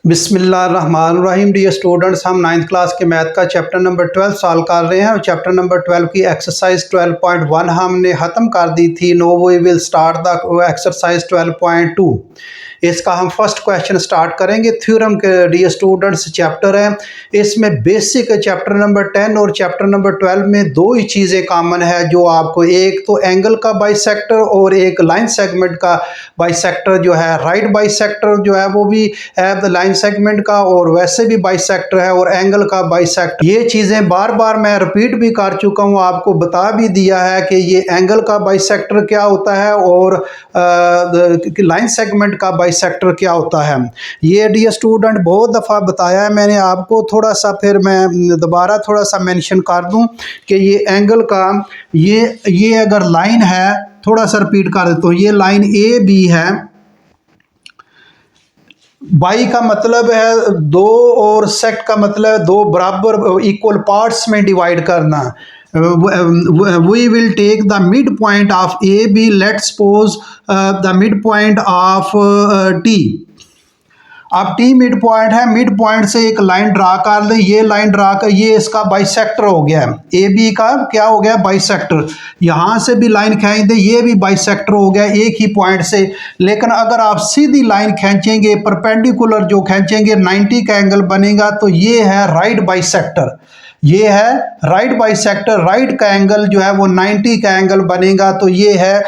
बिस्मिल्लाहिर्रहमानिर्रहीम। Dear students, हम 9th class के मैथ का चैप्टर नंबर 12 सॉल्व कर रहे हैं और चैप्टर नंबर 12 की एक्सरसाइज 12.1 हमने ख़त्म कर दी थी। Now we will start the exercise 12.2। इसका हम फर्स्ट क्वेश्चन स्टार्ट करेंगे। थ्योरम के डियर स्टूडेंट्स चैप्टर है, इसमें बेसिक चैप्टर नंबर 10 और चैप्टर नंबर 12 में दो ही चीज़ें कॉमन है जो आपको, एक तो एंगल का बाइसेक्टर और एक लाइन सेगमेंट का बाइसेक्टर जो है। राइट बाइसेक्टर जो है वो भी है लाइन सेगमेंट का, और वैसे भी बाइसेक्टर है, और एंगल का बाइसेक्टर। ये चीज़ें बार बार मैं रिपीट भी कर चुका हूँ, आपको बता भी दिया है कि ये एंगल का बाइसेक्टर क्या होता है और लाइन सेगमेंट का बाइसेक्टर क्या होता है। ये डियर स्टूडेंट बहुत दफ़ा बताया है मैंने आपको, थोड़ा सा फिर मैं दोबारा थोड़ा सा मेंशन कर दूं कि ये एंगल का ये अगर लाइन है, थोड़ा सा रिपीट कर देता हूँ। ये लाइन ए बी है। बाई का मतलब है दो, और सेक्ट का मतलब है दो बराबर इक्वल पार्ट्स में डिवाइड करना। We will take the midpoint of A B, let's suppose the midpoint of T. अब टी मिड पॉइंट है, मिड पॉइंट से एक लाइन ड्रा कर ले। ये लाइन ड्रा कर, ये इसका बाइसेक्टर हो गया। ए बी का क्या हो गया? बाइसेक्टर। यहाँ से भी लाइन खींच दे, ये भी बाइसेक्टर हो गया एक ही पॉइंट से। लेकिन अगर आप सीधी लाइन खींचेंगे, परपेंडिकुलर जो खींचेंगे, 90 का एंगल बनेगा, तो ये है राइट बाइसेक्टर। ये है राइट बाइसेक्टर। राइट का एंगल जो है वो 90 का एंगल बनेगा। तो ये है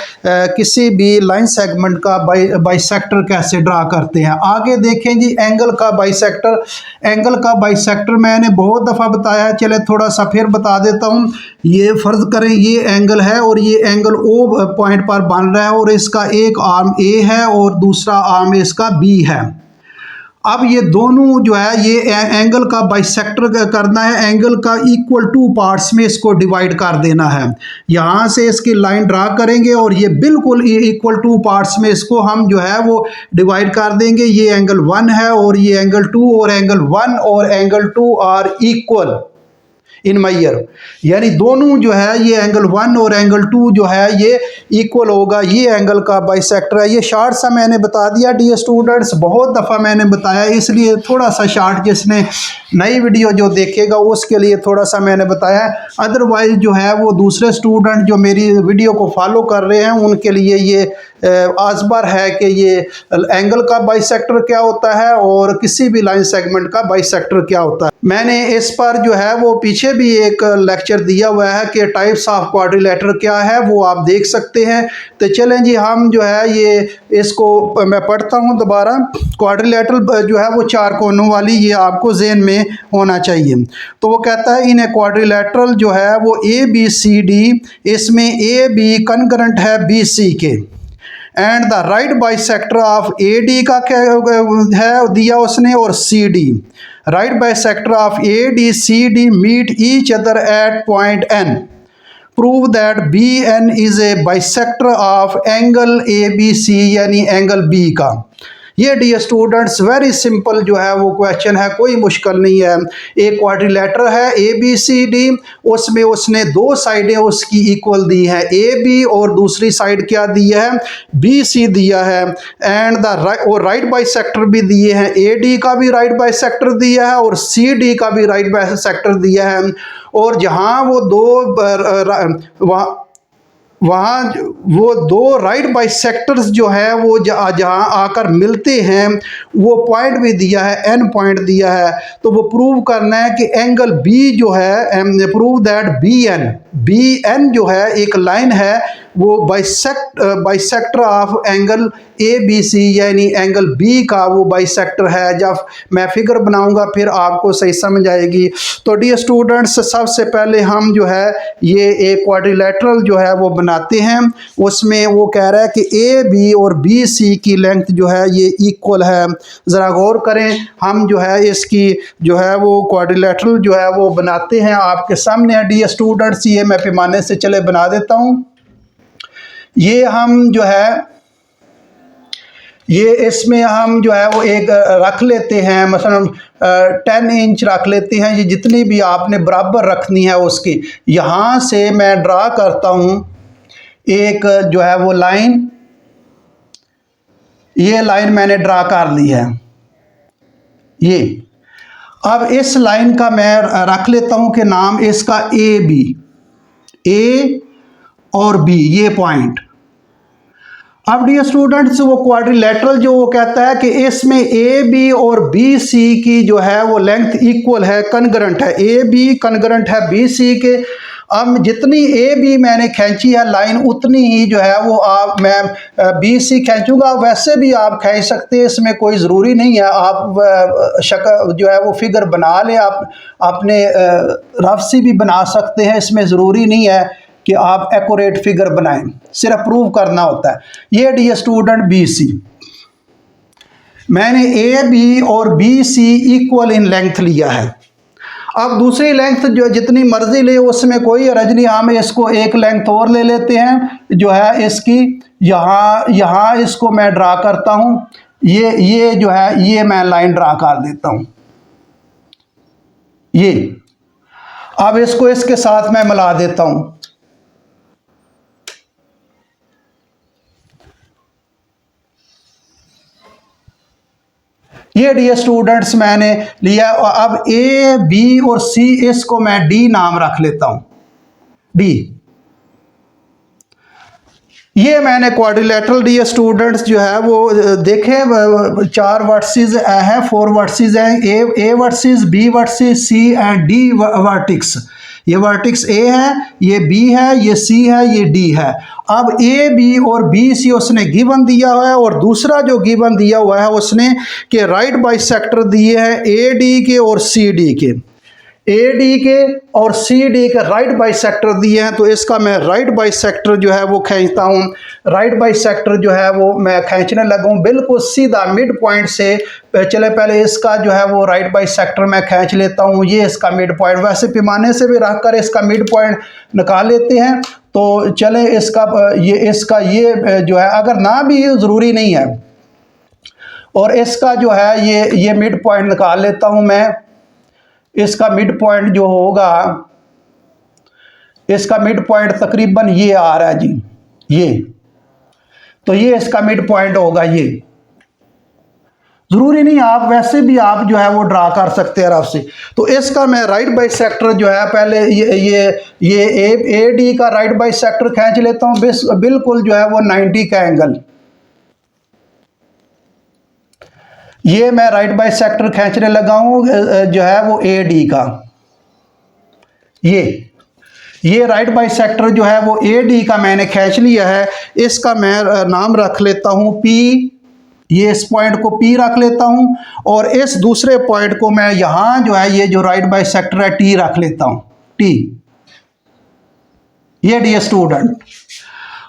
किसी भी लाइन सेगमेंट का बाइसेक्टर कैसे ड्रा करते हैं। आगे देखें जी, एंगल का बाइसेक्टर। एंगल का बाइसेक्टर मैंने बहुत दफ़ा बताया है, चले थोड़ा सा फिर बता देता हूँ। ये फर्ज करें ये एंगल है और ये एंगल ओ पॉइंट पर बन रहा है, और इसका एक आर्म ए है और दूसरा आर्म इसका बी है। अब ये दोनों जो है ये एंगल का बाइसेक्टर करना है, एंगल का इक्वल टू पार्ट्स में इसको डिवाइड कर देना है। यहाँ से इसकी लाइन ड्रा करेंगे और ये बिल्कुल इक्वल टू पार्ट्स में इसको हम जो है वो डिवाइड कर देंगे। ये एंगल 1 है और ये एंगल 2, और एंगल 1 और angle 2 are equal in Maihar, यानी दोनों जो है ये एंगल 1 और एंगल 2 जो है ये इक्वल होगा। ये एंगल का बाइसेक्टर है। ये शार्ट सा मैंने बता दिया डियर स्टूडेंट्स, बहुत दफ़ा मैंने बताया, इसलिए थोड़ा सा शार्ट, जिसने नई वीडियो जो देखेगा उसके लिए थोड़ा सा मैंने बताया। अदरवाइज जो है वो दूसरे स्टूडेंट जो मेरी वीडियो को फॉलो कर रहे हैं उनके लिए ये आजबर है कि ये एंगल का बाइसेक्टर क्या होता है और किसी भी लाइन सेगमेंट का बाइसेक्टर क्या होता है। मैंने इस पर जो है वो पीछे भी एक लेक्चर दिया हुआ है कि टाइप्स ऑफ क्वाड्रिलेटर क्या है, वो आप देख सकते हैं। तो चलें जी, हम जो है ये इसको मैं पढ़ता हूँ दोबारा। क्वाड्रिलेटर जो है वो चार कोनों वाली, ये आपको ज़हन में होना चाहिए। तो वो कहता है इन ए क्वाड्रिलेटरल जो है वो ए बी सी डी, इसमें ए बी कंकरेंट है बी सी के, and the right bisector of A D का क्या है दिया उसने, और C D. Right bisector of A D C D meet each other at point N. Prove that B N is a bisector of angle A B C, यानी angle B का। ये dear students very simple जो है वो question है, कोई मुश्किल नहीं है। एक क्वाड्रिलेटर है ए बी सी डी, उसमें उसने दो साइडें उसकी इक्वल दी है, ए बी, और दूसरी साइड क्या दिया है? बी सी दिया है। एंड द राइट बाइसेक्टर भी दिए हैं, ए डी का भी राइट बाइसेक्टर दिया है और सी डी का भी राइट बाइसेक्टर दिया है। और जहाँ वो वहाँ वो दो राइट बाइसेक्टर्स जो है वो जहाँ आकर मिलते हैं वो पॉइंट भी दिया है, एन पॉइंट दिया है। तो वो प्रूव करना है कि एंगल बी जो है, प्रूव दैट बी एन जो है एक लाइन है, वो bisector of angle A B C, यानी एंगल बी का वो बाइसेक्टर है। जब मैं फिगर बनाऊंगा फिर आपको सही समझ आएगी। तो डियर स्टूडेंट्स, सबसे पहले हम जो है ये एक क्वाड्रिलेटरल जो है वो बनाते हैं। उसमें वो कह रहा है कि ए बी और बी सी की लेंथ जो है ये इक्वल है। ज़रा गौर करें, हम जो है इसकी जो है वो क्वाड्रिलेटरल जो है वो बनाते हैं। आपके सामने है डियर स्टूडेंट्स, ये मैं पैमाने से चले बना देता हूँ। ये हम जो है ये इसमें हम जो है वो एक रख लेते हैं, मसलन 10 इंच रख लेते हैं। ये जितनी भी आपने बराबर रखनी है उसकी, यहाँ से मैं ड्रा करता हूँ एक जो है वो लाइन। ये लाइन मैंने ड्रा कर ली है। ये। अब इस लाइन का मैं रख लेता हूं कि नाम इसका ए बी, ए और बी, ये पॉइंट। अब डियर स्टूडेंट्स, वो क्वाड्रिलेटरल जो वो कहता है कि इसमें ए बी और बी सी की जो है वो लेंथ इक्वल है, कनगरेंट है, ए बी कनगरेंट है बी सी के। अब जितनी ए बी मैंने खींची है लाइन, उतनी ही जो है वो मैं बी सी खींचूंगा। वैसे भी आप खींच सकते हैं, इसमें कोई ज़रूरी नहीं है। आप शक्ल जो है वो फिगर बना लें, आप अपने रफ सी भी बना सकते हैं, इसमें ज़रूरी नहीं है कि आप एक्यूरेट फिगर बनाएं, सिर्फ प्रूव करना होता है। ये डियर स्टूडेंट बी सी, मैंने ए बी और B C equal in length लिया है। अब दूसरी लेंथ जो जितनी मर्जी ले, उसमें कोई हर्ज नहीं, हम इसको एक लेंथ और ले लेते हैं जो है इसकी, यहाँ इसको मैं ड्रा करता हूँ, ये जो है ये मैं लाइन ड्रा कर देता हूँ, ये। अब इसको इसके साथ मैं मिला देता हूँ, ये डियर स्टूडेंट्स मैंने लिया। अब ए बी और सी, इसको मैं डी नाम रख लेता हूं, डी। ये मैंने क्वाड्रिलेटरल डियर स्टूडेंट्स जो है वो देखें, 4 वर्टिसेस हैं, 4 वर्टिसेस हैं, A vertex, B vertex, C and D vertex. ये वर्टिक्स ए है, ये बी है, ये सी है, ये डी है। अब ए बी और बी सी उसने गिवन दिया हुआ है, और दूसरा जो गिवन दिया हुआ है उसने कि राइट बाइसेक्टर दिए हैं ए डी के और सी डी के, ए डी के और सी डी के राइट बाइसेक्टर दिए हैं। तो इसका मैं राइट बाइसेक्टर जो है वो खींचता हूँ। राइट बाइसेक्टर जो है वो मैं खींचने लगा हूँ बिल्कुल सीधा मिड पॉइंट से। चले पहले इसका जो है वो राइट बाइसेक्टर मैं खींच लेता हूँ, ये इसका मिड पॉइंट, वैसे पैमाने से भी रख कर इसका मिड पॉइंट निकाल लेते हैं। तो चले इसका ये जो है, अगर ना भी ज़रूरी नहीं है, और इसका जो है ये मिड पॉइंट निकाल लेता हूँ मैं। इसका मिड पॉइंट जो होगा, इसका मिड पॉइंट तकरीबन ये आ रहा है जी, ये। तो ये इसका मिड पॉइंट होगा, ये। जरूरी नहीं, आप वैसे भी आप जो है वो ड्रा कर सकते हैं रफ से। तो इसका मैं राइट बाइसेक्टर जो है, पहले ये ए डी का राइट बाइसेक्टर खींच लेता हूं, बिल्कुल जो है वो 90 का एंगल। ये मैं राइट बाइसेक्टर खींचने लगा हूं जो है वो ए डी का, ये राइट बाइसेक्टर जो है वो ए डी का मैंने खींच लिया है। इसका मैं नाम रख लेता हूं पी, ये इस पॉइंट को पी रख लेता हूं, और इस दूसरे पॉइंट को मैं यहां जो है ये जो राइट बाइसेक्टर है टी रख लेता हूं, टी। ये डियर स्टूडेंट,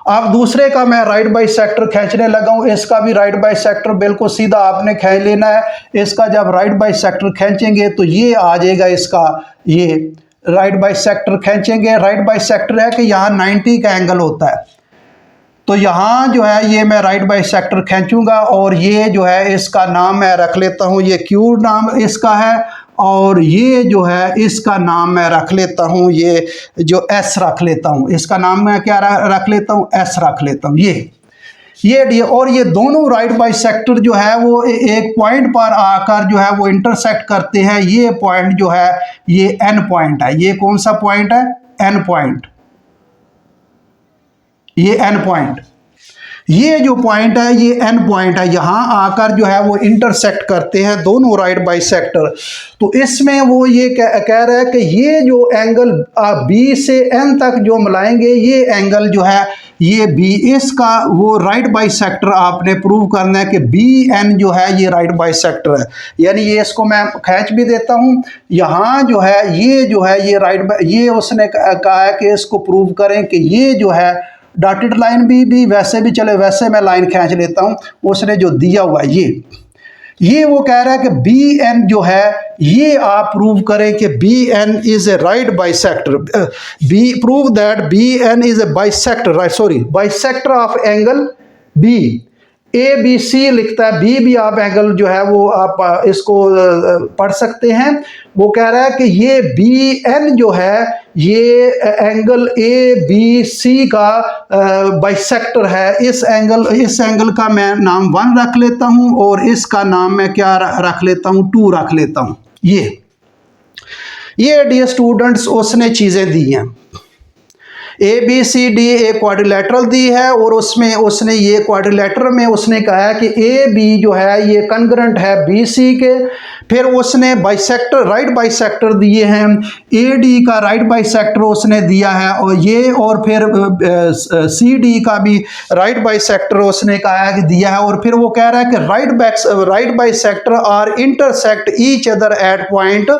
अब दूसरे का मैं राइट बाइसेक्टर खींचने लगा हूं। इसका भी राइट बाइसेक्टर बिल्कुल सीधा आपने खींच लेना है। इसका जब राइट बाइसेक्टर खींचेंगे तो ये आ जाएगा, इसका ये राइट बाइसेक्टर खींचेंगे। राइट बाइसेक्टर है कि यहाँ 90 का एंगल होता है, तो यहाँ जो है ये मैं राइट बाइसेक्टर खींचूंगा, और ये जो है इसका नाम मैं रख लेता हूँ, ये क्यू नाम इसका है, और ये जो है इसका नाम मैं रख लेता हूँ, ये जो एस रख लेता हूँ। इसका नाम मैं क्या रख लेता हूँ, एस रख लेता हूँ, ये। और ये दोनों राइट बाइसेक्टर जो है वो एक पॉइंट पर आकर जो है वो इंटरसेक्ट करते हैं। ये पॉइंट जो है ये एन पॉइंट है। ये कौन सा पॉइंट है, एन पॉइंट, ये एन पॉइंट। ये जो पॉइंट है ये एन पॉइंट है, यहाँ आकर जो है वो इंटरसेक्ट करते हैं दोनों राइट बाइसेक्टर। तो इसमें वो ये कह रहा है कि ये जो एंगल बी से एन तक जो मिलाएंगे, ये एंगल जो है ये बी, इसका वो राइट बाइसेक्टर आपने प्रूव करना है कि बी एन जो है ये राइट बाइसेक्टर है। यानी ये इसको मैं खींच भी देता हूँ, यहाँ जो है ये राइट, ये उसने कहा है कि इसको प्रूव करें कि ये जो है डॉटेड लाइन भी वैसे भी चले, वैसे मैं लाइन खींच लेता हूँ, उसने जो दिया हुआ है ये वो कह रहा है कि बी एन जो है ये आप प्रूव करें कि B N is a right bisector, prove that B N is a bisector, right, sorry, bisector of angle B A B C लिखता है, बी भी आप एंगल जो है वो आप इसको पढ़ सकते हैं। वो कह रहा है कि ये बी एन जो है ये एंगल ए बी सी का बाइसेक्टर है। इस एंगल का मैं नाम 1 रख लेता हूं और इसका नाम मैं क्या रख लेता हूं, 2 रख लेता हूं। ये डियर स्टूडेंट्स उसने चीज़ें दी हैं, ए बी सी डी एक क्वाड्रिलेटरल दी है और उसमें उसने ये क्वाड्रिलेटरल में उसने कहा है कि ए बी जो है ये कॉन्ग्रुएंट है बी सी के। फिर उसने बाइसेक्टर राइट बाइसेक्टर दिए हैं, ए डी का राइट बाइसेक्टर उसने दिया है और फिर सी डी का भी राइट बाइसेक्टर उसने कहा है कि दिया है। और फिर वो कह रहा है कि right bisector are intersect each other at point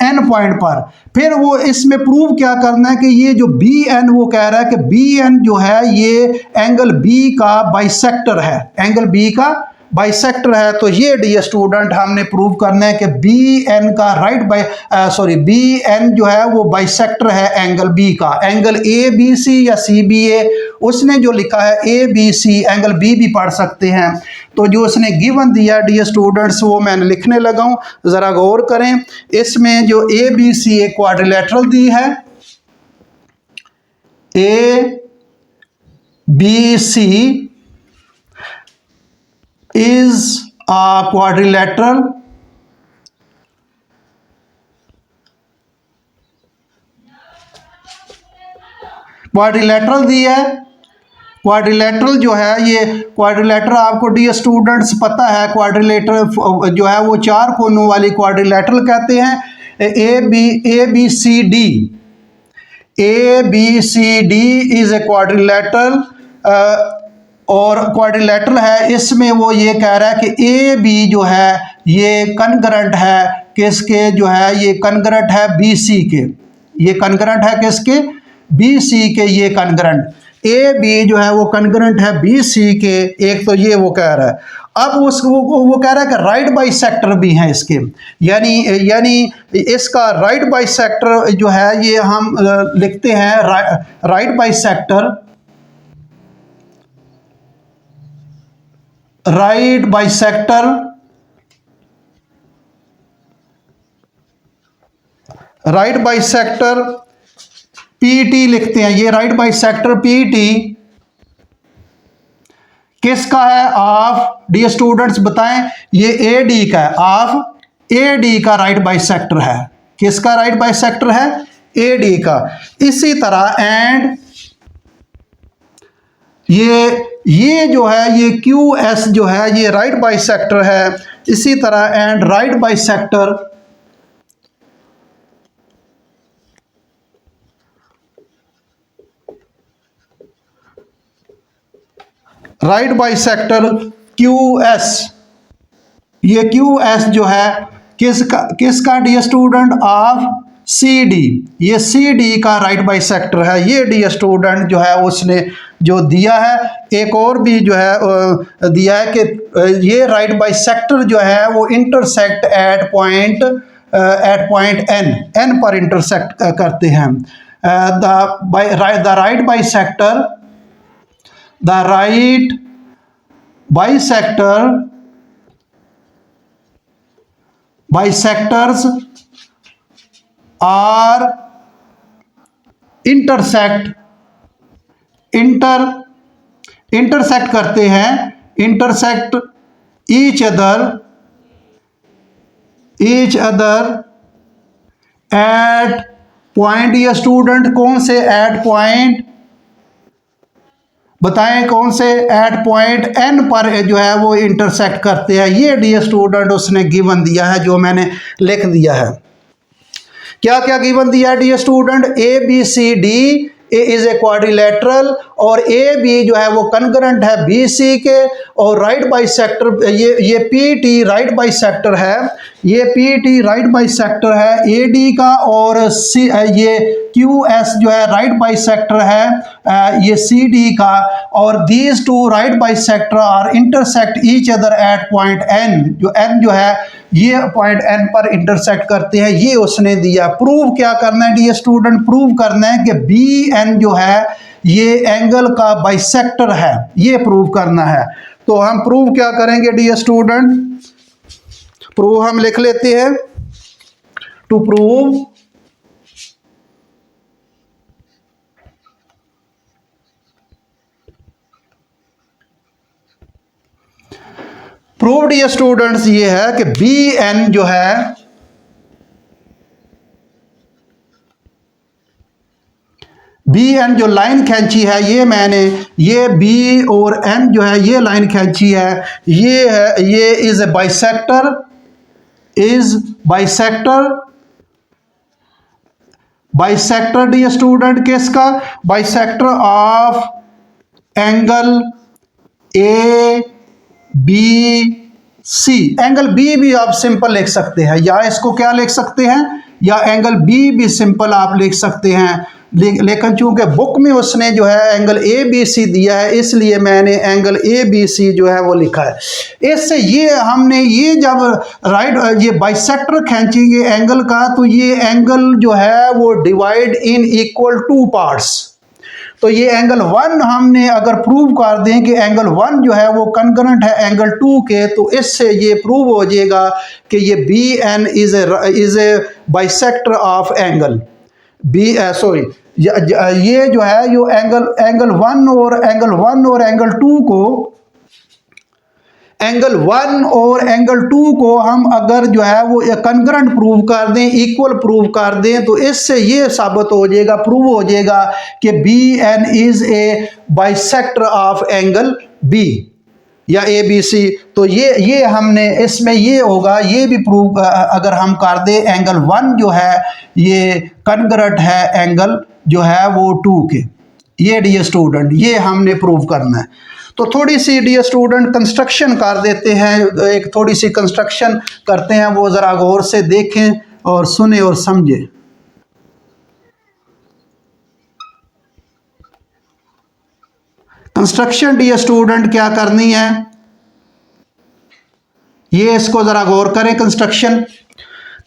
N point पर। फिर वो इसमें प्रूव क्या करना है कि ये जो बी एन, वो कह रहा है कि बी एन जो है ये एंगल बी का बाइसेक्टर है, एंगल बी का बाइसेक्टर है। तो ये डियर स्टूडेंट हमने प्रूव करना है कि बी एन का बी एन जो है वो बाइसेक्टर है एंगल बी का। एंगल ए बी सी या सी बी ए, उसने जो लिखा है A B C, angle B भी पढ़ सकते हैं। तो जो उसने गिवन दिया डियर स्टूडेंट्स वो मैंने लिखने लगा हूँ, ज़रा गौर करें। इसमें जो ए बी सी एक क्वाड्रिलेटरल दी है, A B C is a quadrilateral दी है। क्वाड्रिलेटरल जो है ये क्वाड्रिलेटरल आपको डियर स्टूडेंट्स पता है, क्वाड्रिलेटरल जो है वो 4 कोनों वाली क्वाड्रिलेटरल कहते हैं। A B C D is a quadrilateral और क्वाड्रिलेटरल है। इसमें वो ये कह रहा है कि ए बी जो है ये कॉन्ग्रुएंट है किसके, जो है ये कॉन्ग्रुएंट है बी सी के, ये कॉन्ग्रुएंट है किसके, बी सी के। ये कॉन्ग्रुएंट ए बी जो है वो कॉन्ग्रुएंट है बी सी के। एक तो ये वो कह रहा है। अब वो कह रहा है कि राइट बाइसेक्टर भी हैं इसके, यानी इसका राइट बाइसेक्टर जो है ये हम लिखते हैं राइट बाइसेक्टर पीटी लिखते हैं। ये राइट बाइसेक्टर पीटी किसका है, ऑफ डियर स्टूडेंट्स बताएं, ये ए डी का है, ऑफ ए डी का राइट बाइसेक्टर है। किसका राइट बाइसेक्टर है, ए डी का। इसी तरह एंड ये जो है ये क्यू एस जो है ये राइट बाइसेक्टर है। इसी तरह and right bisector Q S, ये क्यू एस जो है किसका dear student, of C D. ये सी डी का राइट बाइसेक्टर है। ये डियर स्टूडेंट जो है उसने जो दिया है। एक और भी जो है दिया है कि ये राइट बाइसेक्टर जो है वो इंटरसेक्ट एट पॉइंट एन पर इंटरसेक्ट करते हैं। The right bisectors are intersect करते हैं, intersect each other at point. ये स्टूडेंट कौन से एट पॉइंट, बताएं कौन से, एट पॉइंट एन पर जो है वो इंटरसेक्ट करते हैं। ये डियर स्टूडेंट उसने गिवन दिया है जो मैंने लिख दिया है। क्या क्या गिवन दिया है dear student, A B C D A is a quadrilateral और ए बी जो है वो कॉन्ग्रुएंट है बी सी के। और राइट बाइसेक्टर ये पी टी राइट बाइसेक्टर है, ये पी टी राइट बाइसेक्टर है ए डी का। और सी ये क्यू एस जो है राइट बाइसेक्टर है ये सी डी का। और these two right bisector are intersect each other at point N, जो एन जो है ये पॉइंट एन पर इंटरसेक्ट करते हैं। ये उसने दिया। प्रूव क्या करना है डियर स्टूडेंट, प्रूव करना है कि बी एन जो है ये एंगल का बाइसेक्टर है, ये प्रूव करना है। तो हम प्रूव क्या करेंगे डियर स्टूडेंट, प्रूव हम लिख लेते हैं, to prove prove dear students ये है कि बी एन जो है, बी एन जो लाइन खींची है, ये मैंने ये बी और एन जो है ये लाइन खींची है, ये है, ये is a bisector, is bisector, bisector dear student किसका, bisector of angle A B C. Angle B भी आप सिंपल लिख सकते हैं, या इसको क्या लिख सकते हैं, या एंगल बी भी सिंपल आप लिख सकते हैं, लेकिन चूंकि बुक में उसने जो है एंगल ए बी सी दिया है, इसलिए मैंने एंगल ए बी सी जो है वो लिखा है। इससे ये हमने ये जब राइट ये बाइसेक्टर खींचेंगे एंगल का, तो ये एंगल जो है वो divide in equal two parts. तो ये एंगल 1 हमने अगर प्रूव कर दें कि एंगल 1 जो है वो कंकरेंट है एंगल 2 के, तो इससे ये प्रूव हो जाएगा कि ये B N is a bisector of angle B, sorry ये जो है यो एंगल 1 और एंगल 2 को, एंगल 1 और एंगल 2 को हम अगर जो है वो कंकरेंट प्रूव कर दें, इक्वल प्रूव कर दें, तो इससे ये साबित हो जाएगा, प्रूव हो जाएगा कि B N is a bisector of angle B या ए बी सी। तो ये हमने इसमें ये होगा, ये भी प्रूव अगर हम कर दें एंगल 1 जो है ये कंकरेंट है एंगल जो है वो 2 के, ये डियर स्टूडेंट ये हमने प्रूव करना है। तो थोड़ी सी डियर स्टूडेंट कंस्ट्रक्शन कर देते हैं, एक थोड़ी सी कंस्ट्रक्शन करते हैं, वो ज़रा गौर से देखें और सुने और समझें। कंस्ट्रक्शन डियर स्टूडेंट क्या करनी है, ये इसको ज़रा गौर करें।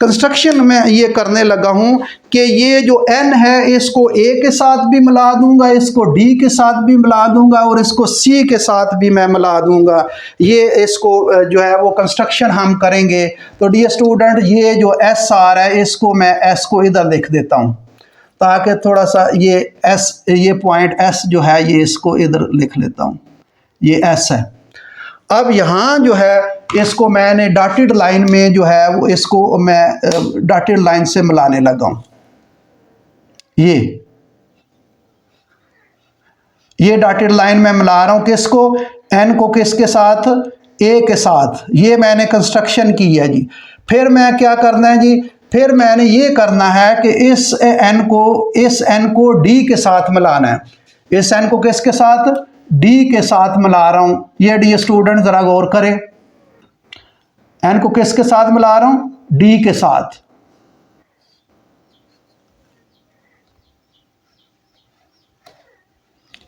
कंस्ट्रक्शन में ये करने लगा हूँ कि ये जो n है इसको a के साथ भी मिला दूंगा, इसको d के साथ भी मिला दूंगा और इसको c के साथ भी मैं मिला दूंगा। ये इसको जो है वो कंस्ट्रक्शन हम करेंगे। तो डियर स्टूडेंट ये जो s आ रहा है इसको मैं s को इधर लिख देता हूँ, ताकि थोड़ा सा ये s, ये पॉइंट s जो है ये इसको इधर लिख लेता हूँ, ये s है। अब यहाँ जो है इसको मैंने डॉटेड लाइन में जो है वो इसको मैं डॉटेड लाइन से मिलाने लगा हूँ। ये डॉटेड लाइन में मिला रहा हूँ किसको, n को किसके साथ, a के साथ। ये मैंने कंस्ट्रक्शन की है जी। फिर मैं क्या करना है जी, फिर मैंने ये करना है कि इस n को d के साथ मिलाना है। इस n को किसके साथ, d के साथ मिला रहा हूँ। ये डी स्टूडेंट ज़रा गौर करें, n को किसके साथ मिला रहा हूँ, d के साथ।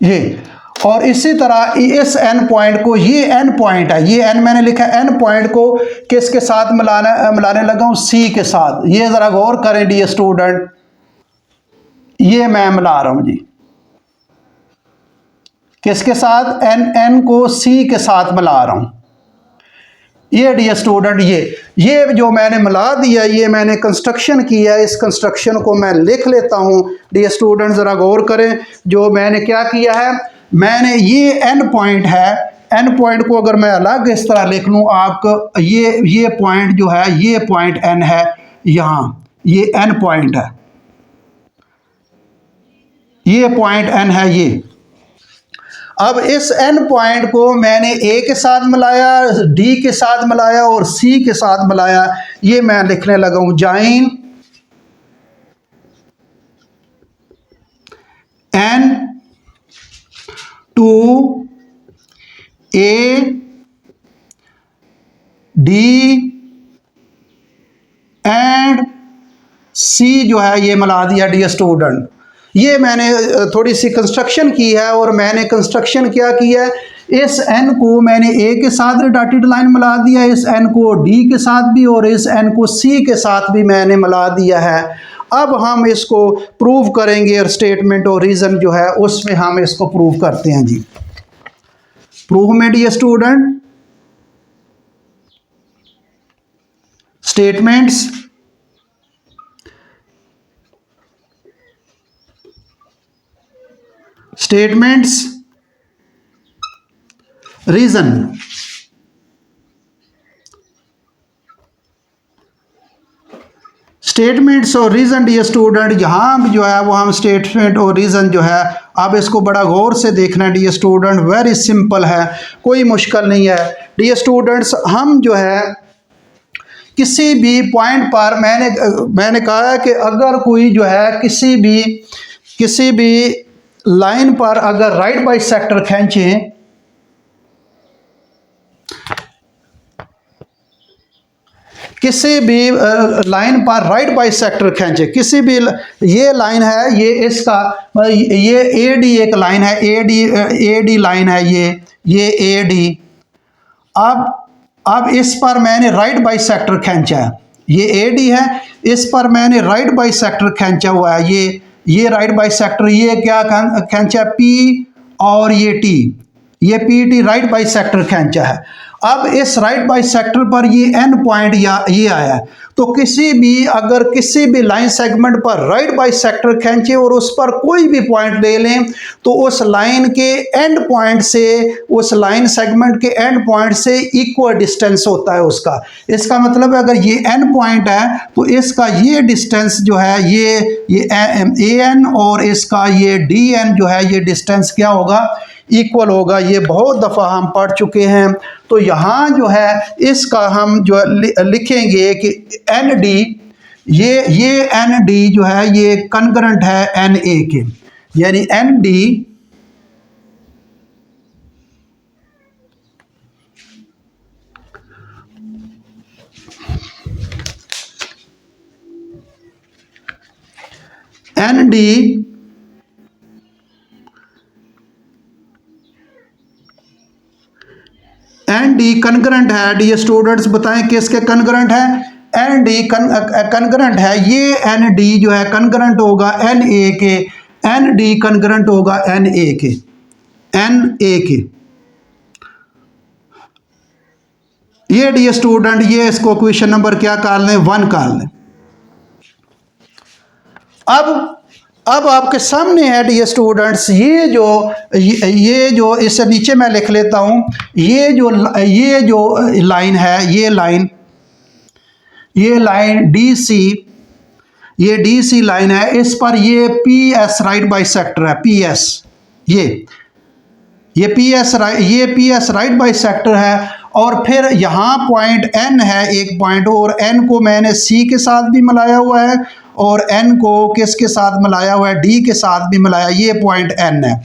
ये और इसी तरह इस n पॉइंट को, ये n पॉइंट है, ये n मैंने लिखा है, n पॉइंट को किसके साथ मिलाने लगा हूँ, c के साथ। ये ज़रा गौर करें डी स्टूडेंट, ये मैं मिला रहा हूँ जी किसके साथ, n को c के साथ मिला रहा हूँ। ये डियर स्टूडेंट ये जो मैंने मिला दिया, ये मैंने कंस्ट्रक्शन किया। इस कंस्ट्रक्शन को मैं लिख लेता हूँ। डियर स्टूडेंट ज़रा गौर करें, जो मैंने क्या किया है, मैंने ये n पॉइंट है, n पॉइंट को अगर मैं अलग इस तरह लिख लूँ आपको, ये पॉइंट जो है ये पॉइंट n है, यहाँ ये n पॉइंट है, ये पॉइंट n है ये। अब इस n पॉइंट को मैंने a के साथ मिलाया, d के साथ मिलाया और c के साथ मिलाया। ये मैं लिखने लगा हूं, join n to a d and c जो है ये मिला दिया डियर स्टूडेंट। ये मैंने थोड़ी सी कंस्ट्रक्शन की है और मैंने कंस्ट्रक्शन क्या किया है, इस n को मैंने a के साथ डॉटेड लाइन मिला दिया, इस n को d के साथ भी और इस n को c के साथ भी मैंने मिला दिया है। अब हम इसको प्रूव करेंगे और स्टेटमेंट और रीज़न जो है उसमें हम इसको प्रूव करते हैं जी। प्रूफ में dear student statements, reason. Statements और रीजन डियर स्टूडेंट, यहाँ जो है वो हम स्टेटमेंट और रीजन जो है अब इसको बड़ा गौर से देखना है डियर स्टूडेंट। वेरी सिंपल है, कोई मुश्किल नहीं है डियर स्टूडेंट्स। हम जो है किसी भी पॉइंट पर मैंने कहा है कि अगर कोई जो है किसी भी लाइन पर अगर राइट बाई सेक्टर खींचें, किसी भी लाइन पर राइट बाई सेक्टर खींचे, किसी भी ये लाइन है, ये इसका ये ए डी एक लाइन है, ए डी लाइन है, ये ए डी। अब इस पर मैंने राइट बाई सेक्टर खींचा है, ये ए डी है, इस पर मैंने राइट बाई सेक्टर खींचा हुआ है, ये राइट बाई सेक्टर, ये क्या खींचा पी और ये टी, ये P T right by sector खींचा है। अब इस राइट बाई सेक्टर पर ये एन पॉइंट ये आया है, तो अगर किसी भी लाइन सेगमेंट पर राइट बाई सेक्टर खींचे और उस पर कोई भी पॉइंट ले लें, तो उस लाइन के एंड पॉइंट से, उस लाइन सेगमेंट के एंड पॉइंट से इक्वल डिस्टेंस होता है उसका। इसका मतलब अगर ये एन पॉइंट है तो इसका ये डिस्टेंस जो है ये ए एन और इसका ये डी एन जो है ये डिस्टेंस क्या होगा, इक्वल होगा। ये बहुत दफ़ा हम पढ़ चुके हैं। तो यहाँ जो है इसका हम जो लिखेंगे कि एन डी, ये एन डी जो है ये कनकरेंट है एन ए के, यानी N D N D concurrent है डियर स्टूडेंट्स, बताएं किसके कनकरेंट है, एन डी कनकरेंट है। ये एन डी जो है कनकरेंट होगा एन ए के, एन डी कनकरेंट होगा एन ए के, ये डियर स्टूडेंट ये इसको क्वेश्चन नंबर क्या कर लें, 1 कर लें। अब आपके सामने है डियर स्टूडेंट्स ये जो इससे नीचे मैं लिख लेता हूं, ये जो लाइन है, ये लाइन डी सी, ये डी सी लाइन है, इस पर ये P S right bisector है, पी एस, ये P S right bisector है। और फिर यहाँ पॉइंट एन है एक पॉइंट, और एन को मैंने सी के साथ भी मिलाया हुआ है और एन को किसके साथ मिलाया हुआ है, डी के साथ भी मिलाया, ये पॉइंट एन है।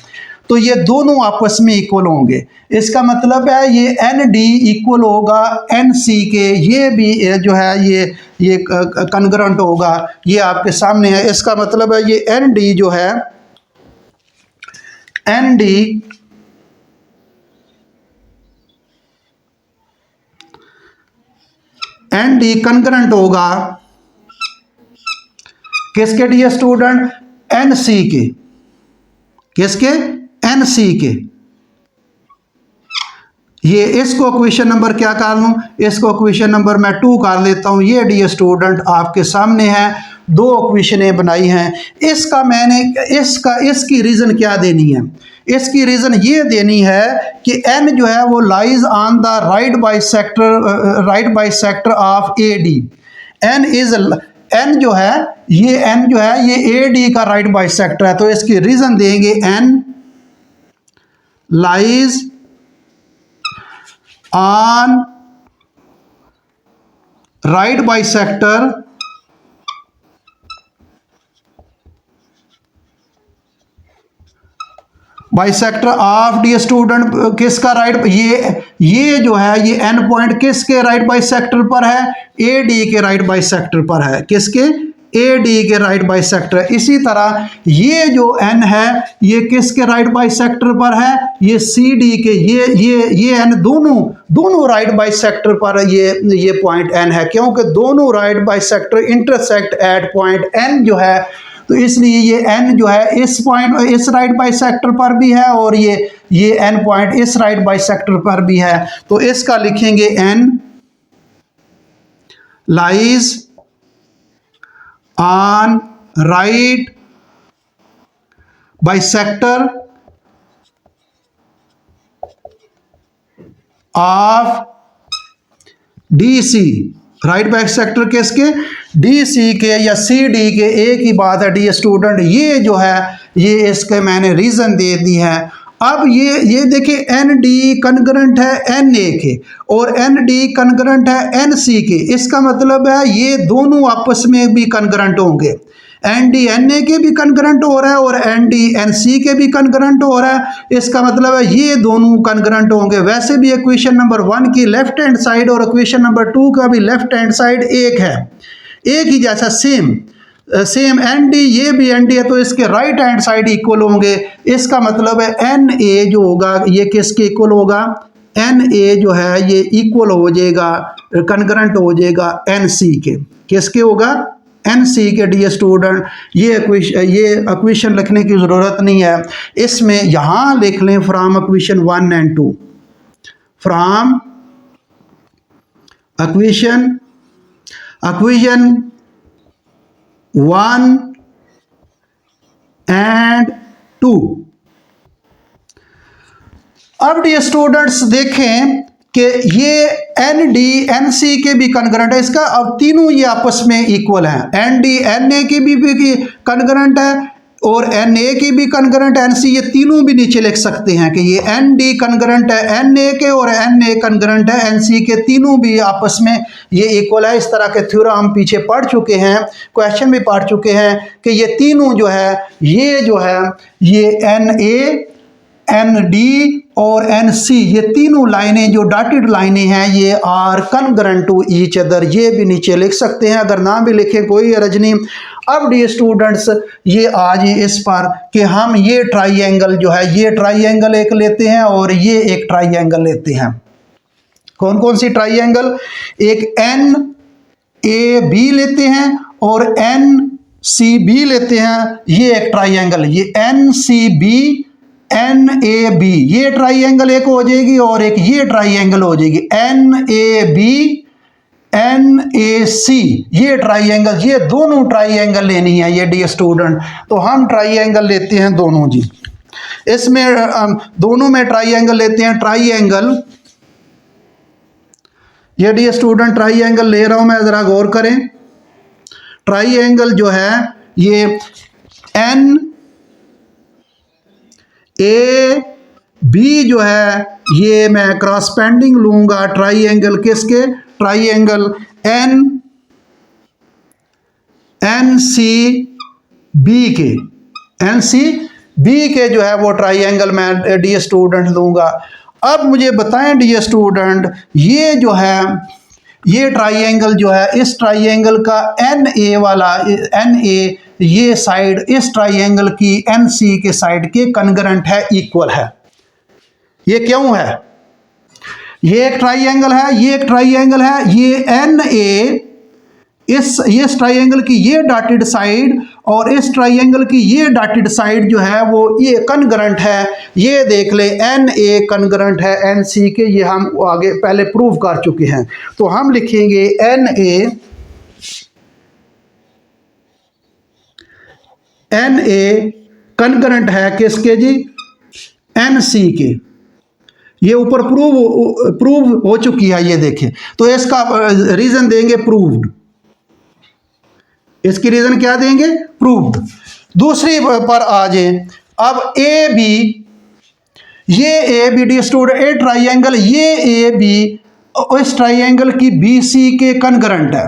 तो ये दोनों आपस में इक्वल होंगे। इसका मतलब है ये एन डी इक्वल होगा एन सी के, ये भी जो है ये कनकरेंट होगा, ये आपके सामने है। इसका मतलब है ये एन डी जो है, एन डी कनकरेंट होगा किसके डियर स्टूडेंट, एन सी के, किसके, एन सी के। ये इसको क्वेश्चन नंबर क्या कर लूं, इसको क्वेश्चन नंबर मैं 2 कर लेता हूं। ये डियर स्टूडेंट आपके सामने है, 2 क्वेश्चनें बनाई हैं। इसकी रीजन क्या देनी है, इसकी रीजन ये देनी है कि एन जो है वो lies on the right bisector of A D. N जो है ये ए डी का राइट बाई सेक्टर है, तो इसकी रीजन देंगे N lies on right bisector bisector of dear student किसका राइट, ये जो है ये एन पॉइंट किसके राइट बाइसेक्टर पर है, ए डी के राइट बाइसेक्टर पर है, किसके, ए डी के राइट बाइसेक्टर। इसी तरह ये जो एन है ये किसके राइट बाइसेक्टर पर है, ये सी डी के, ये एन दोनों राइट बाइसेक्टर पर ये पॉइंट एन है, क्योंकि दोनों right bisector intersect at point N जो है तो इसलिए ये n जो है इस पॉइंट इस राइट बाइसेक्टर पर भी है और ये n पॉइंट इस राइट बाइसेक्टर पर भी है। तो इसका लिखेंगे n lies on right bisector of DC, right bisector किसके, DC के या CD के। एक ही बात है डियर स्टूडेंट, ये जो है ये इसके मैंने रीजन दे दी है। अब ये देखिए ND कनकरेंट है NA के और ND कनकरेंट है NC के। इसका मतलब है ये दोनों आपस में भी कनकरेंट होंगे। ND NA के भी कनकरेंट हो रहा है और ND NC के भी कनकरेंट हो रहा है। इसका मतलब है ये दोनों कनकरेंट होंगे। वैसे भी इक्वेशन नंबर 1 की लेफ्ट हैंड साइड और इक्वेशन नंबर 2 का भी लेफ्ट हैंड साइड एक है, एक ही जैसा सेम ND, ये भी ND है तो इसके राइट हैंड साइड इक्वल होंगे। इसका मतलब है NA जो होगा ये किसके इक्वल होगा, NA जो है ये इक्वल हो जाएगा, कनकरेंट हो जाएगा NC के। किसके होगा, NC के डियर स्टूडेंट। ये इक्वेशन लिखने की ज़रूरत नहीं है, इसमें यहाँ लिख लें from equation 1 and 2, from equation 1 and 2। अब डियर स्टूडेंट्स देखें कि ये ND NC के भी कनकरेंट है इसका, अब तीनों ये आपस में इक्वल हैं। ND NA की भी कनकरेंट है और NA की भी कनकरेंट NC, ये तीनों भी नीचे लिख सकते हैं कि ये ND कनकरेंट है NA के और NA कनकरेंट है NC के, तीनों भी आपस में ये इक्वल है। इस तरह के थ्योरम हम पीछे पढ़ चुके हैं, क्वेश्चन भी पढ़ चुके हैं कि ये तीनों जो है ये NA ND और NC, ये तीनों लाइनें जो डॉटेड लाइनें हैं ये are concurrent to each other. ये भी नीचे लिख सकते हैं, अगर ना भी लिखें कोई हर्ज नहीं। अब डियर स्टूडेंट्स ये आज इस पर कि हम ये ट्राइंगल जो है ये ट्राइंगल एक लेते हैं और ये एक ट्राइंगल लेते हैं। कौन कौन सी ट्राइंगल, एक NAB लेते हैं और NCB लेते हैं। ये एक ट्राइंगल, ये NCB NAB, ये ट्राइंगल एक हो जाएगी और एक ये ट्राइंगल हो जाएगी NAB NAC, ये ट्राइंगल, ये दोनों ट्राइंगल लेनी है ये डियर स्टूडेंट। तो हम ट्राइंगल लेते हैं दोनों जी, इसमें दोनों में ट्राइंगल लेते हैं। ट्राइंगल ये डियर स्टूडेंट ट्राइंगल ले रहा हूं मैं, जरा गौर करें। ट्राइंगल जो है ये NAB जो है ये मैं क्रॉस पेंडिंग लूंगा ट्राइंगल किसके, ट्राइंगल NCB के जो है वो ट्राइंगल मैं डियर स्टूडेंट लूंगा। अब मुझे बताएं डियर स्टूडेंट ये जो है ये ट्राइंगल जो है इस ट्राइंगल का NA ये साइड इस ट्राइंगल की NC के साइड के कनकरेंट है, इक्वल है। ये क्यों है, ये एक ट्राइंगल है, ये एक ट्राइंगल है, ये NA इस ट्राइंगल की ये डॉटेड साइड और इस ट्राइंगल की ये डॉटेड साइड जो है वो ये कनकरेंट है। ये देख ले NA कनकरेंट है NC के, ये हम आगे पहले प्रूव कर चुके हैं। तो हम लिखेंगे NA कनकरेंट है किसके जी, NC के। ये ऊपर प्रूव हो चुकी है, ये देखें। तो इसका रीजन देंगे प्रूव्ड, इसकी रीजन क्या देंगे, प्रूव्ड। दूसरी पर आ जाए, अब AB, ये ABD स्टूडेंट ए ट्राइंगल, ये AB इस ट्राइंगल की BC के कनकरेंट है।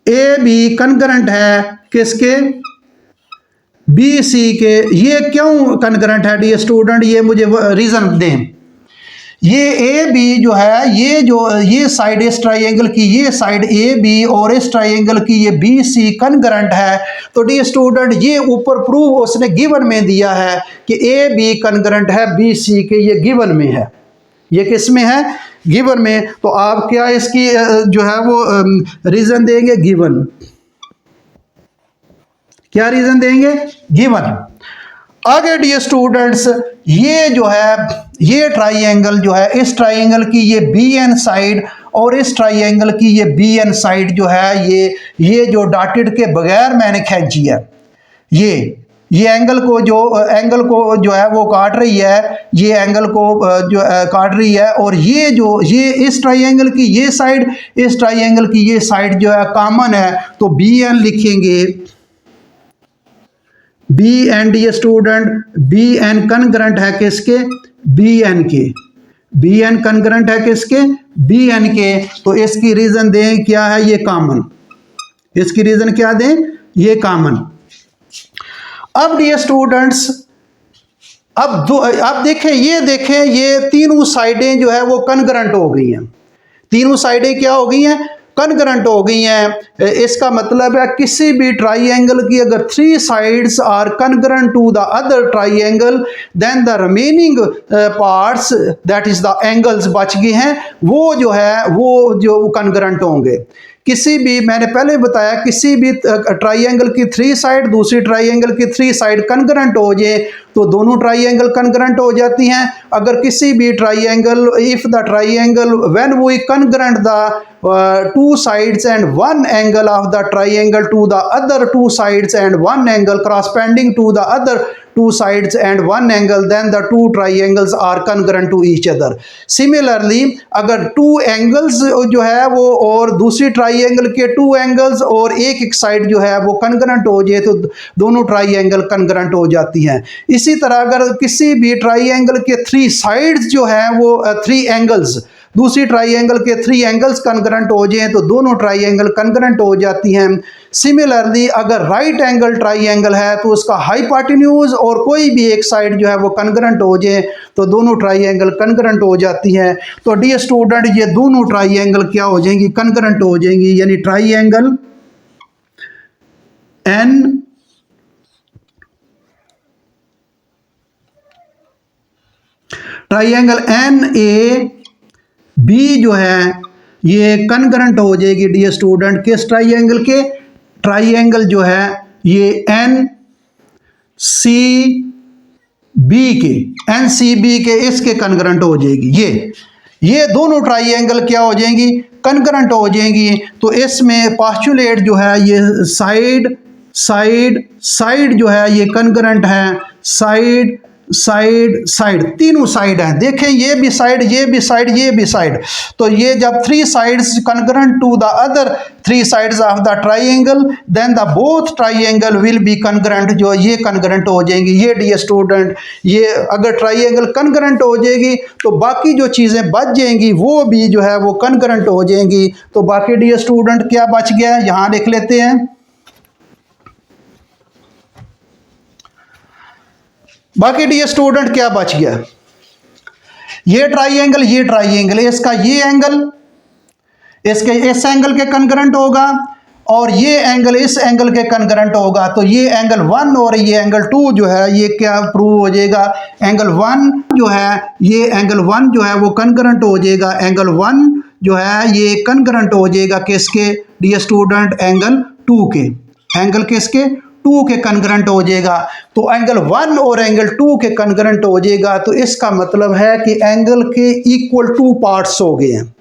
AB कनकरेंट है किसके, BC के। ये क्यों कनकरेंट है डियर स्टूडेंट, ये मुझे रीजन दें। ये AB जो है ये साइड इस ट्राइंगल की ये साइड AB और इस ट्राइंगल की ये BC कनकरेंट है। तो डियर स्टूडेंट ये ऊपर प्रूव उसने गिवन में दिया है कि AB कनकरेंट है BC के, ये गिवन में है। ये किस में है, गिवन में, तो आप क्या इसकी जो है वो रीजन देंगे? गिवन। क्या रीजन देंगे? गिवन। आगे डियर स्टूडेंट्स, ये जो है ये ट्राइंगल जो है, इस ट्राइंगल की ये बी एन साइड और इस ट्राइंगल की ये बी एन साइड जो है, ये जो डॉटेड के बगैर मैंने खींची है, ये एंगल को जो है वो काट रही है, ये एंगल को जो काट रही है। और ये इस ट्राइंगल की ये साइड, इस ट्राइंगल की ये साइड जो है कॉमन है, तो बी एन लिखेंगे। B N D student, B N congruent है किसके? बी एन के। बी एन कनग्रेंट है किसके? बी एन के। तो इसकी रीजन दें क्या है? ये कॉमन। इसकी रीजन क्या दें? ये कॉमन। अब डियर स्टूडेंट्स, अब देखें, ये तीनों साइडें जो है वो कनग्रेंट हो गई हैं। तीनों साइडें क्या हो गई हैं? कनग्रेंट हो गई हैं। इसका मतलब है किसी भी ट्राइंगल की अगर 3 sides are congruent to the other triangle, then the remaining parts, that is the angles बच गए हैं, वो जो कनग्रेंट होंगे। किसी भी, मैंने पहले बताया, किसी भी ट्राइंगल की 3 साइड दूसरी ट्राइंगल की 3 साइड कनग्रेंट हो जाए तो दोनों ट्राइंगल कनग्रेंट हो जाती हैं। अगर किसी भी triangle, if the triangle when we congruent the 2 sides and 1 angle of the triangle to the other 2 sides and 1 angle corresponding to the other 2 sides and 1 angle, then the 2 triangles are congruent to each other. Similarly, अगर 2 angles जो है वो और दूसरी triangle के 2 angles और एक side जो है वो congruent हो जाए तो दोनों ट्राइंगल congruent हो जाती हैं। इसी तरह अगर किसी भी ट्राइंगल के 3 sides जो है वो 3 angles, दूसरी ट्राइंगल के 3 एंगल्स कनग्रेंट हो जाएं तो दोनों ट्राइंगल कनग्रेंट हो जाती हैं। सिमिलरली अगर राइट एंगल ट्राइंगल है तो उसका हाइपोटेन्यूज और कोई भी एक साइड जो है वो कनग्रेंट हो जाए तो दोनों ट्राइंगल कनग्रेंट हो जाती हैं। तो डियर स्टूडेंट, ये दोनों ट्राइंगल क्या हो जाएंगी? कनग्रेंट हो जाएंगी। यानी ट्राइंगल एन ए बी जो है ये कनग्रेंट हो जाएगी डियर स्टूडेंट किस ट्राइंगल के? ट्राइंगल जो है ये एन सी बी के इसके कनग्रेंट हो जाएगी। ये दोनों ट्राइंगल क्या हो जाएंगी? कनग्रेंट हो जाएंगी। तो इसमें पोस्टुलेट जो है ये साइड जो है ये कनग्रेंट है। साइड तीनों साइड हैं। देखें, ये भी साइड, ये भी साइड, ये भी साइड। तो ये जब 3 sides congruent to the other 3 sides of the triangle, then the both triangle will be congruent, जो ये कनग्रेंट हो जाएंगी। ये डियर स्टूडेंट, ये अगर ट्राइंगल कनग्रेंट हो जाएगी तो बाकी जो चीज़ें बच जाएंगी वो भी जो है वो कनग्रेंट हो जाएंगी। तो बाकी डियर स्टूडेंट क्या बच गया? यहाँ लिख लेते हैं। बाकी डियर स्टूडेंट क्या बच गया? ये ट्राइंगल इसका ये एंगल इसके इस एंगल के कनग्रेंट होगा और ये एंगल इस एंगल के कनग्रेंट होगा। तो ये एंगल 1 और ये एंगल 2 जो है ये क्या प्रूव हो जाएगा? एंगल 1 जो है ये एंगल 1 जो है वो कनग्रेंट हो जाएगा। एंगल 1 जो है ये कनग्रेंट हो जाएगा किसके डियर स्टूडेंट? एंगल 2 के। एंगल किसके? 2 के कनग्रेंट हो जाएगा। तो एंगल 1 और एंगल 2 के कनग्रेंट हो जाएगा। तो इसका मतलब है कि एंगल के इक्वल 2 पार्ट्स हो गए हैं।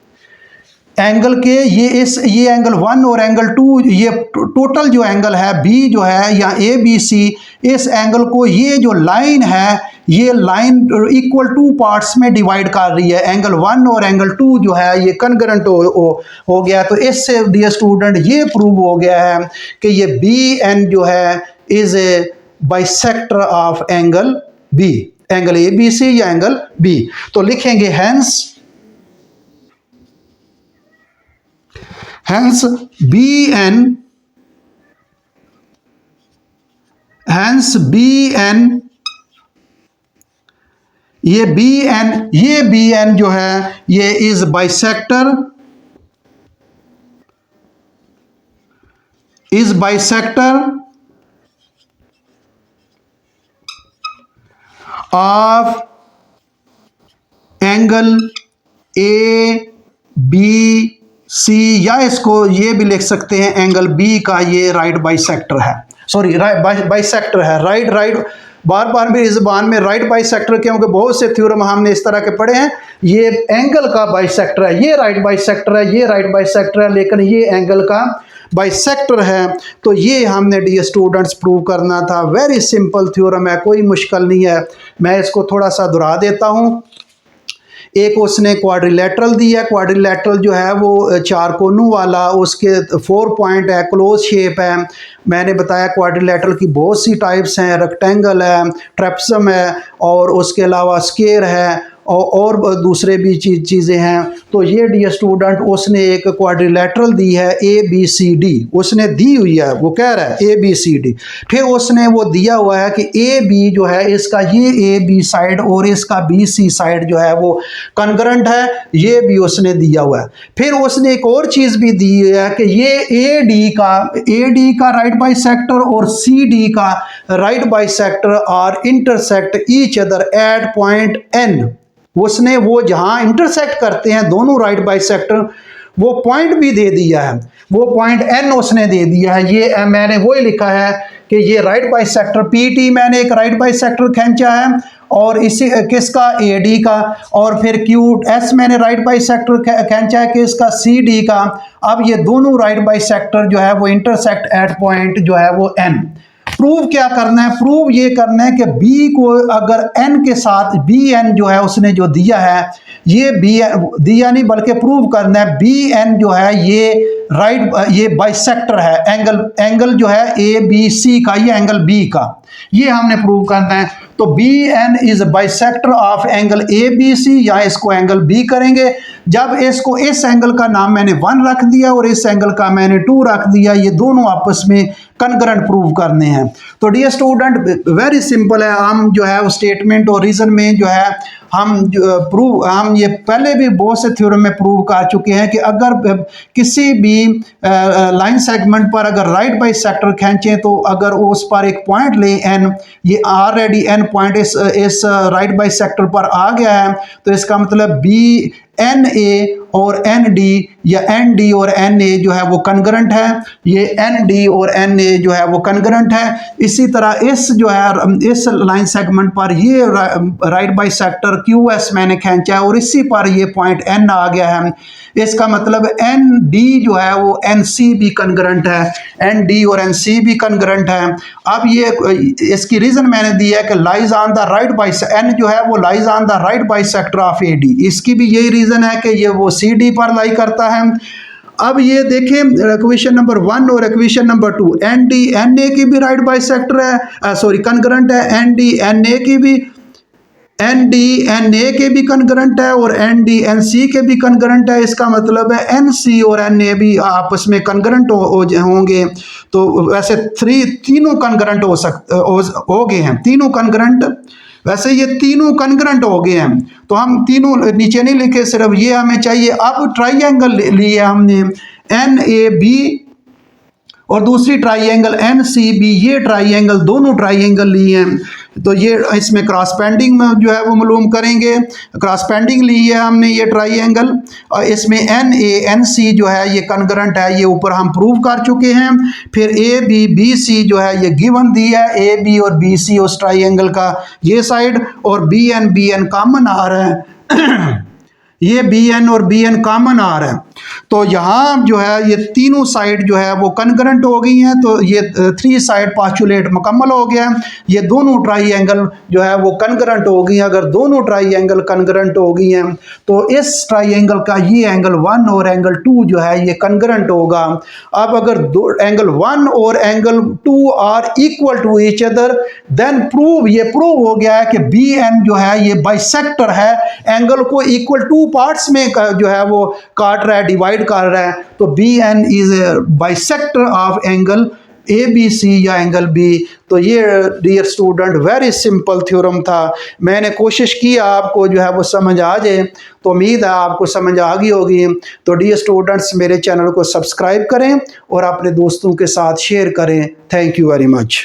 एंगल के ये एंगल 1 और एंगल 2, ये टोटल जो एंगल है बी जो है या ए बी सी, इस एंगल को ये जो लाइन है ये लाइन इक्वल 2 पार्ट्स में डिवाइड कर रही है। एंगल 1 और एंगल 2 जो है ये कनग्रेंट हो गया। तो इससे डियर स्टूडेंट ये प्रूव हो गया है कि ये बी एन जो है is a bisector of angle B, angle A B C या एंगल बी। तो लिखेंगे hence BN ये BN जो है ये is bisector of angle A B C, या इसको ये भी लिख सकते हैं एंगल बी का ये राइट बाइसेक्टर है, सॉरी बाइसेक्टर है, राइट बार बार मेरी ज़बान में राइट बाइसेक्टर, क्योंकि बहुत से थ्योरम हमने इस तरह के पढ़े हैं, ये एंगल का बाइसेक्टर है, ये राइट बाइसेक्टर है, ये राइट बाइसेक्टर है, लेकिन ये एंगल का बाइसेक्टर है। तो ये हमने डियर स्टूडेंट्स प्रूव करना था। वेरी सिंपल थ्योरम है, कोई मुश्किल नहीं है। मैं इसको थोड़ा सा दोहरा देता हूँ। एक उसने क्वाड्रिलेटरल दिया, क्वाड्रिलेटरल जो है वो चार कोनों वाला, उसके 4 पॉइंट है, क्लोज शेप है। मैंने बताया क्वाड्रिलेटरल की बहुत सी टाइप्स हैं, रेक्टेंगल है, ट्रेपसम है, और उसके अलावा स्क्वायर है, और दूसरे भी चीज़ें हैं। तो ये डियर स्टूडेंट उसने एक क्वाड्रिलेटरल दी है ABCD, उसने दी हुई है, वो कह रहा है ABCD। फिर उसने वो दिया हुआ है कि AB जो है इसका ये AB साइड और इसका BC साइड जो है वो कॉन्ग्रुएंट है, ये भी उसने दिया हुआ है। फिर उसने एक और चीज़ भी दी है कि ये AD का राइट बाइसेक्टर और CD का right bisector are intersect each other at point N। उसने वो जहाँ इंटरसेक्ट करते हैं दोनों राइट बाइसेक्टर, वो पॉइंट भी दे दिया है, वो पॉइंट N उसने दे दिया है। ये मैंने वही लिखा है कि ये राइट बाइसेक्टर PT, मैंने एक राइट बाइसेक्टर खींचा है, और इसी किसका AD का, और फिर QS मैंने राइट बाइसेक्टर खींचा है किसका CD का। अब ये दोनों राइट बाइसेक्टर जो है वो इंटरसेक्ट एट पॉइंट जो है वो N। प्रूव क्या करना है? प्रूव ये करना है कि बी को अगर एन के साथ BN जो है उसने जो दिया है, ये दिया नहीं बल्कि प्रूव करना है BN जो है ये बाइसेक्टर है, एंगल जो है ABC का, ये एंगल B का, ये हमने प्रूव करना है। तो BN is bisector of angle ABC, या इसको एंगल B करेंगे। जब इसको इस एंगल का नाम मैंने 1 रख दिया और इस एंगल का मैंने 2 रख दिया, ये दोनों आपस में कॉन्ग्रुएंट प्रूव करने हैं। तो डियर स्टूडेंट वेरी सिंपल है। हम जो है स्टेटमेंट और रीजन में जो है हम ये पहले भी बहुत से थ्योरम में प्रूव कर चुके हैं कि अगर किसी भी लाइन सेगमेंट पर अगर राइट बाइसेक्टर खींचें, तो अगर उस पर एक पॉइंट ले N, ये ऑलरेडी N पॉइंट इस राइट बाइसेक्टर पर आ गया है, तो इसका मतलब BNA और ND या ND और NA जो है वो कॉन्ग्रुएंट है, ये ND और NA जो है वो कॉन्ग्रुएंट है। इसी तरह इस जो है इस लाइन सेगमेंट पर ये राइट बाइसेक्टर QS मैंने खींचा है और इसी पर ये पॉइंट N आ गया है, इसका मतलब ND जो है वो NC भी कॉन्ग्रुएंट है, ND और NC भी कॉन्ग्रुएंट है। अब ये इसकी रीजन मैंने दिया है कि lies on the right bisector, N जो है वो lies on the right bisector of AD, इसकी भी यही रीजन है कि ये वो CD पर लाई करता है। अब ये देखें इक्वेशन नंबर 1 और इक्वेशन नंबर 2, ND NA की भी राइट बाइसेक्टर है, सॉरी कॉन्ग्रुएंट है, ND NA की भी, ND NA के भी कॉन्ग्रुएंट है और ND NC के भी कॉन्ग्रुएंट है। इसका मतलब है NC और NA भी आपस में कॉन्ग्रुएंट होंगे। तो वैसे तीनों कॉन्ग्रुएंट हो गए हैं, तीनों कॉन्ग्रुएंट, वैसे ये तीनों कॉन्ग्रुएंट हो गए हैं। तो हम तीनों नीचे नहीं लिखे, सिर्फ ये हमें चाहिए। अब ट्राइंगल लिए हमने NAB और दूसरी ट्राइंगल NCB, ये ट्राइंगल दोनों ट्राइंगल लिए हैं। तो ये इसमें क्रॉस पेंडिंग में जो है वो मालूम करेंगे, क्रॉस पेंडिंग ली है हमने ये ट्राइंगल, और इसमें NANC जो है ये कॉन्ग्रुएंट है, ये ऊपर हम प्रूव कर चुके हैं। फिर ABBC जो है ये गिवन दी है, AB और BC उस ट्राइंगल का ये साइड, और BN कॉमन आ रहा है ये BN और BN कॉमन आ रहा है। तो यहाँ जो है ये तीनों साइड जो है वो कॉन्ग्रुएंट हो गई हैं। तो ये 3 साइड पोस्टुलेट मुकम्मल हो गया। ये दोनों ट्राइंगल जो है वो कॉन्ग्रुएंट हो गई हैं। अगर दोनों ट्राइंगल कॉन्ग्रुएंट हो गई हैं तो इस ट्राइंगल का ये एंगल 1 और एंगल 2 जो है ये कॉन्ग्रुएंट होगा। अब अगर एंगल 1 और angle 2 are equal to each other, then ये प्रूव हो गया है कि BN जो है ये बाइसेक्टर है, एंगल को इक्वल 2 पार्ट्स में जो है वो काट रहा है, डिवाइड कर रहा है। तो BN is bisector of angle ABC या एंगल B। तो ये dear student very simple theorem था। मैंने कोशिश की आपको जो है वो समझ आ जाए, तो उम्मीद है आपको समझ आ गई होगी। तो डियर स्टूडेंट्स मेरे चैनल को सब्सक्राइब करें और अपने दोस्तों के साथ शेयर करें। Thank you very much.